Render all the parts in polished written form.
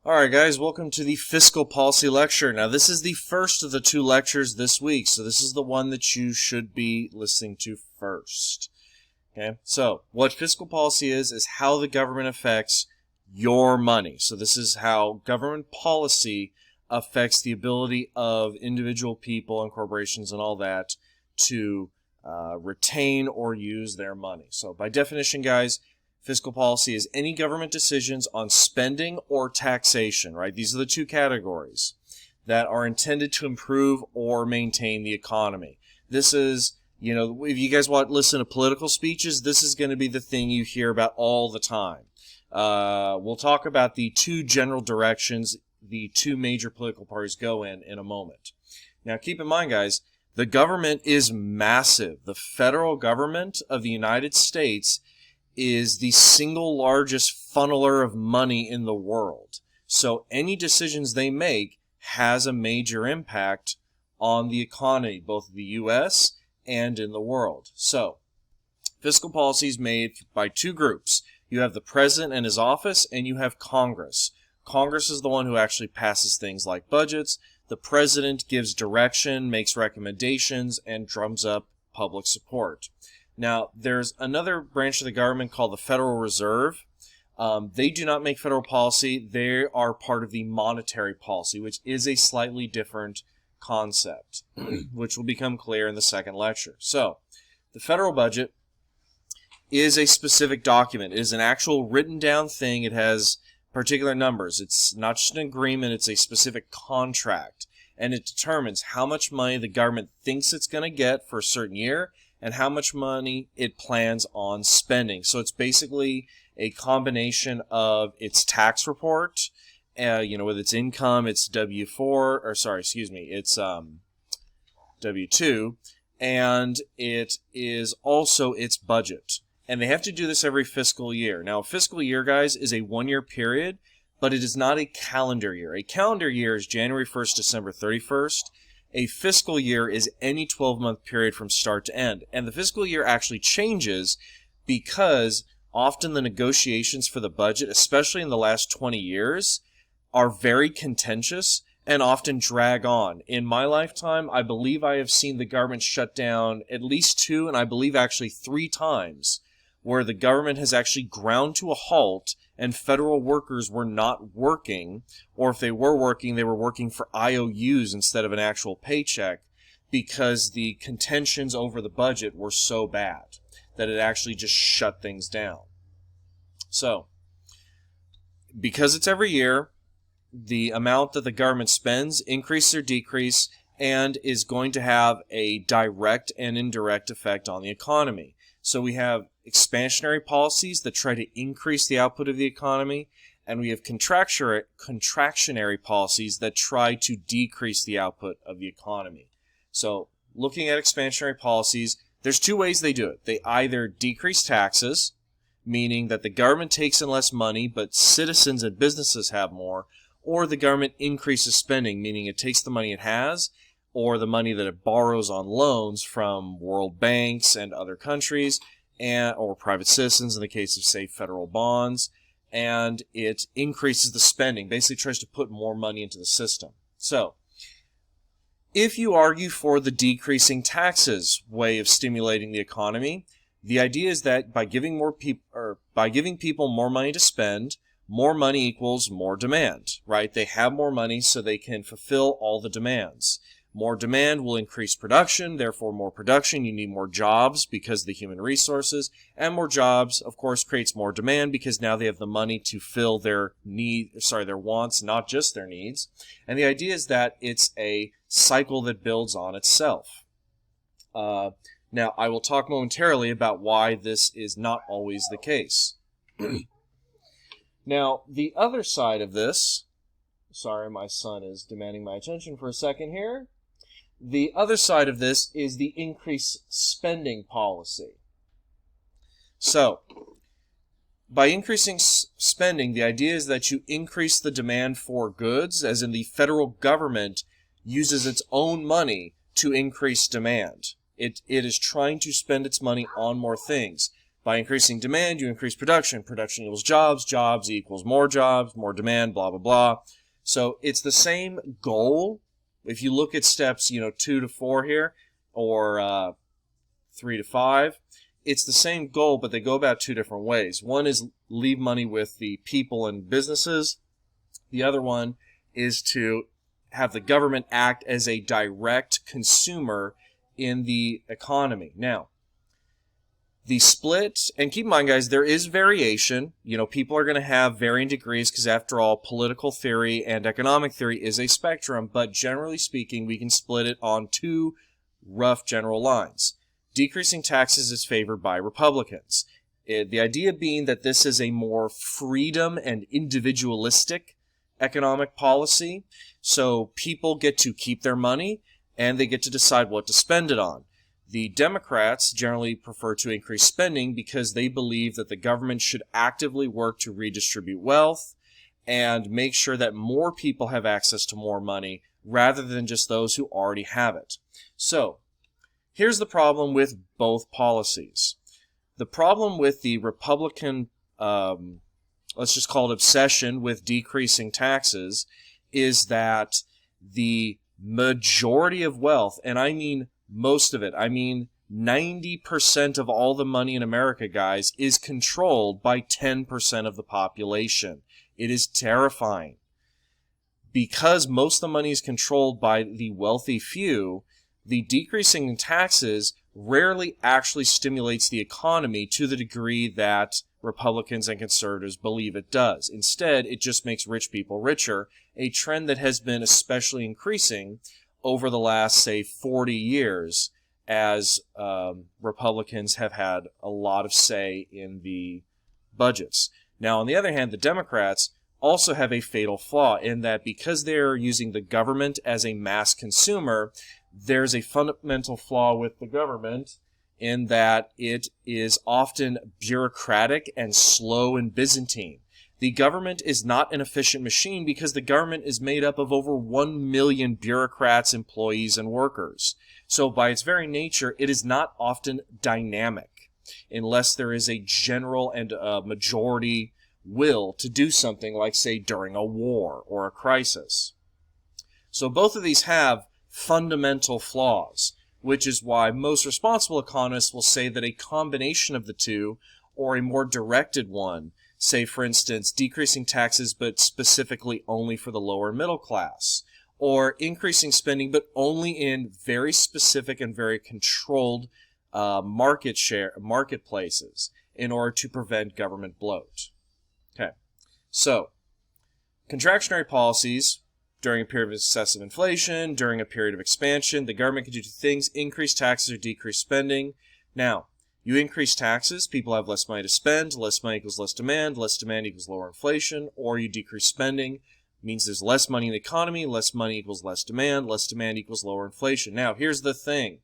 Alright guys, welcome to the Fiscal Policy Lecture. Now this is the first of the two lectures this week, so this is the one that you should be listening to first. Okay, so what fiscal policy is how the government affects your money. So this is how government policy affects the ability of individual people and corporations and all that to retain or use their money. So by definition, guys, fiscal policy is any government decisions on spending or taxation, right? These are the two categories that are intended to improve or maintain the economy. This is, if you guys listen to political speeches, this is going to be the thing you hear about all the time. We'll talk about the two general directions the two major political parties go in a moment. Now, keep in mind, guys, the government is massive. The federal government of the United States is the single largest funneler of money in the world. So any decisions they make has a major impact on the economy, both of the U.S. and in the world. So fiscal policy is made by two groups. You have the president and his office, and you have Congress. Congress is the one who actually passes things like budgets. The president gives direction, makes recommendations, and drums up public support. Now, there's another branch of the government called the Federal Reserve. They do not make federal policy. They are part of the monetary policy, which is a slightly different concept, which will become clear in the second lecture. So, the federal budget is a specific document. It is an actual written down thing. It has particular numbers. It's not just an agreement. It's a specific contract. And it determines how much money the government thinks it's going to get for a certain year and how much money it plans on spending. So it's basically a combination of its tax report, with its income, its it's W-2, and it is also its budget. And they have to do this every fiscal year. Now, a fiscal year, guys, is a one-year period, but it is not a calendar year. A calendar year is January 1st, December 31st. A fiscal year is any 12-month period from start to end. And the fiscal year actually changes because often the negotiations for the budget, especially in the last 20 years, are very contentious and often drag on. In my lifetime, I believe I have seen the government shut down at least 2, and I believe actually 3 times, where the government has actually ground to a halt and federal workers were not working, or if they were working for IOUs instead of an actual paycheck because the contentions over the budget were so bad that it actually just shut things down. So, because it's every year, the amount that the government spends increase or decrease and is going to have a direct and indirect effect on the economy. So we have expansionary policies that try to increase the output of the economy, and we have contractionary policies that try to decrease the output of the economy. So looking at expansionary policies, there's 2 ways they do it. They either decrease taxes, meaning that the government takes in less money, but citizens and businesses have more, or the government increases spending, meaning it takes the money it has, or the money that it borrows on loans from world banks and other countries, or private citizens in the case of, say, federal bonds, and it increases the spending, basically tries to put more money into the system. So, if you argue for the decreasing taxes way of stimulating the economy, the idea is that by giving people more money to spend, more money equals more demand, right? They have more money so they can fulfill all the demands. More demand will increase production, therefore more production, you need more jobs because of the human resources, and more jobs, of course, creates more demand because now they have the money to fill their wants, not just their needs. And the idea is that it's a cycle that builds on itself. Now, I will talk momentarily about why this is not always the case. Now, the other side of this, sorry, my son is demanding my attention for a second here. The other side of this is the increased spending policy. So, by increasing spending, the idea is that you increase the demand for goods, as in the federal government uses its own money to increase demand. It is trying to spend its money on more things. By increasing demand, you increase production. Production equals jobs. Jobs equals more jobs, more demand, blah, blah, blah. So it's the same goal. If you look at steps, 2 to 4 here, or 3 to 5, it's the same goal, but they go about two different ways. One is leave money with the people and businesses. The other one is to have the government act as a direct consumer in the economy. Now, the split, and keep in mind, guys, there is variation. People are going to have varying degrees because, after all, political theory and economic theory is a spectrum, but generally speaking, we can split it on two rough general lines. Decreasing taxes is favored by Republicans. The idea being that this is a more freedom and individualistic economic policy, so people get to keep their money and they get to decide what to spend it on. The Democrats generally prefer to increase spending because they believe that the government should actively work to redistribute wealth and make sure that more people have access to more money rather than just those who already have it. So, here's the problem with both policies. The problem with the Republican, let's just call it obsession with decreasing taxes, is that the majority of wealth, and I mean most of it, I mean 90% of all the money in America, guys, is controlled by 10% of the population. It is terrifying. Because most of the money is controlled by the wealthy few, the decreasing in taxes rarely actually stimulates the economy to the degree that Republicans and conservatives believe it does. Instead, it just makes rich people richer, a trend that has been especially increasing over the last, say, 40 years as Republicans have had a lot of say in the budgets. Now, on the other hand, the Democrats also have a fatal flaw in that because they're using the government as a mass consumer, there's a fundamental flaw with the government in that it is often bureaucratic and slow and Byzantine. The government is not an efficient machine because the government is made up of over 1 million bureaucrats, employees, and workers. So by its very nature, it is not often dynamic unless there is a general and a majority will to do something like, say, during a war or a crisis. So both of these have fundamental flaws, which is why most responsible economists will say that a combination of the two, or a more directed one, say, for instance, decreasing taxes but specifically only for the lower middle class, or increasing spending but only in very specific and very controlled marketplaces in order to prevent government bloat. Okay, so contractionary policies during a period of excessive inflation, during a period of expansion, the government can do two things: increase taxes or decrease spending. Now, you increase taxes, people have less money to spend, less money equals less demand equals lower inflation, or you decrease spending, means there's less money in the economy, less money equals less demand equals lower inflation. Now, here's the thing.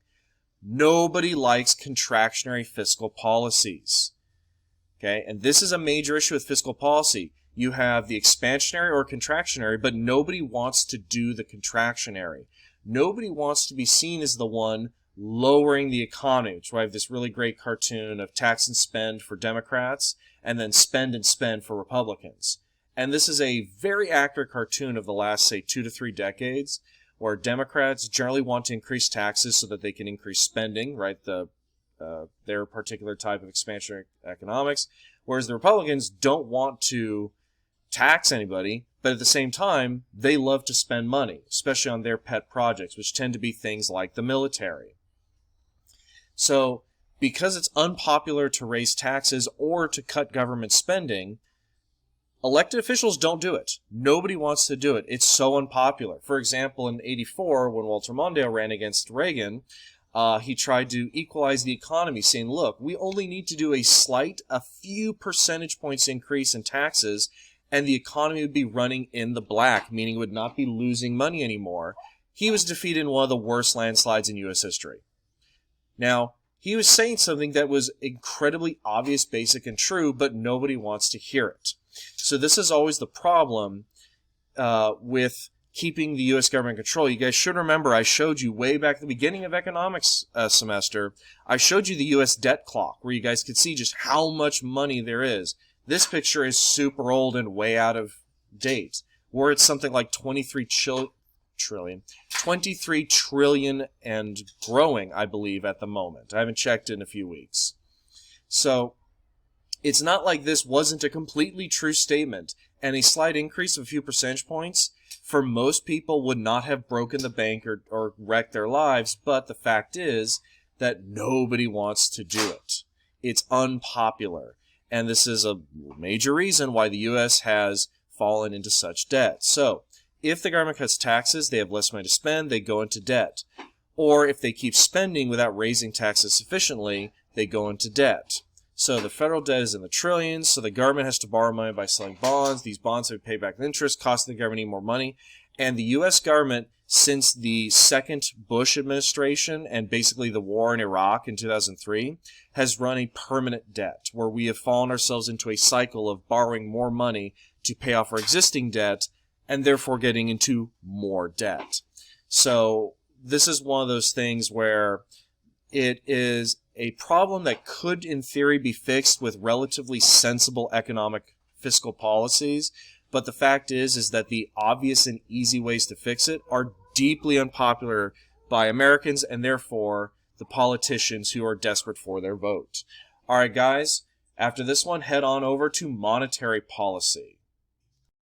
Nobody likes contractionary fiscal policies. Okay, and this is a major issue with fiscal policy. You have the expansionary or contractionary, but nobody wants to do the contractionary. Nobody wants to be seen as the one lowering the economy, which is why I have this really great cartoon of tax and spend for Democrats and then spend and spend for Republicans. And this is a very accurate cartoon of the last, say, 2 to 3 decades, where Democrats generally want to increase taxes so that they can increase spending, right? Their particular type of expansionary economics, whereas the Republicans don't want to tax anybody, but at the same time, they love to spend money, especially on their pet projects, which tend to be things like the military. So, because it's unpopular to raise taxes or to cut government spending, elected officials don't do it. Nobody wants to do it. It's so unpopular. For example, in '84, when Walter Mondale ran against Reagan, he tried to equalize the economy, saying, look, we only need to do a few percentage points increase in taxes, and the economy would be running in the black, meaning it would not be losing money anymore. He was defeated in one of the worst landslides in U.S. history. Now, he was saying something that was incredibly obvious, basic, and true, but nobody wants to hear it. So this is always the problem with keeping the U.S. government control. You guys should remember I showed you way back at the beginning of economics semester, I showed you the U.S. debt clock, where you guys could see just how much money there is. This picture is super old and way out of date. We're at something like 23 trillion and growing, I believe, at the moment. I haven't checked in a few weeks. So it's not like this wasn't a completely true statement, and a slight increase of a few percentage points for most people would not have broken the bank or wrecked their lives, but the fact is that nobody wants to do it. It's unpopular, and this is a major reason why the U.S. has fallen into such debt. So, if the government cuts taxes, they have less money to spend, they go into debt. Or if they keep spending without raising taxes sufficiently, they go into debt. So the federal debt is in the trillions, so the government has to borrow money by selling bonds. These bonds have to pay back the interest, costing the government more money. And the U.S. government, since the second Bush administration and basically the war in Iraq in 2003, has run a permanent debt, where we have fallen ourselves into a cycle of borrowing more money to pay off our existing debt, and therefore getting into more debt. So this is one of those things where it is a problem that could, in theory, be fixed with relatively sensible economic fiscal policies, but the fact is that the obvious and easy ways to fix it are deeply unpopular by Americans and therefore the politicians who are desperate for their vote. All right, guys, after this one, head on over to monetary policy.